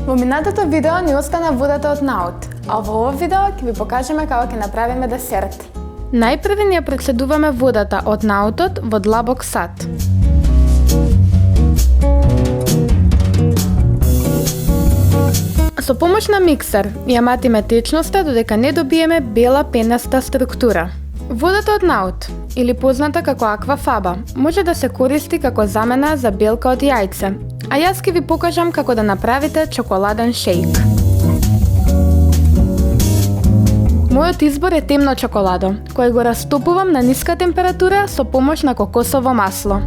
Во минатото видео ни остана водата од наут, а во ова видео ќе ви покажеме како ќе направиме десерт. Најпрви ни ја пrecедуваме водата од наутот во длабок сад. Со помош на миксер ја матиме течноста додека не добиеме бела пенаста структура. Водата од наут, или позната како аквафаба, може да се користи како замена за белка од јајце, а јас ќе ви покажам како да направите чоколаден шејк. Мојот избор е темно чоколадо, кој го растопувам на ниска температура со помош на кокосово масло.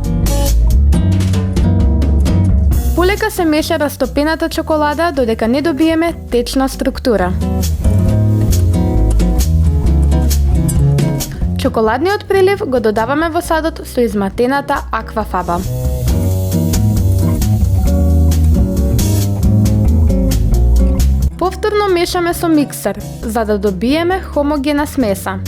Полека се меша растопената чоколада додека не добиеме течна структура. Чоколадниот прелив го додаваме во садот со изматената аквафаба. Повторно мешаме со миксер, за да добиеме хомогена смеса.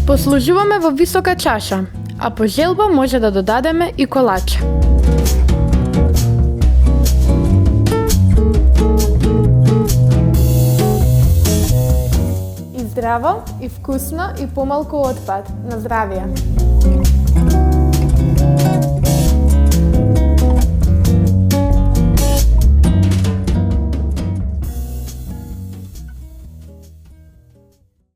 Послужуваме во висока чаша, а по желба може да додадеме и колач. И здраво, и вкусно, и помалку отпад. На здравие!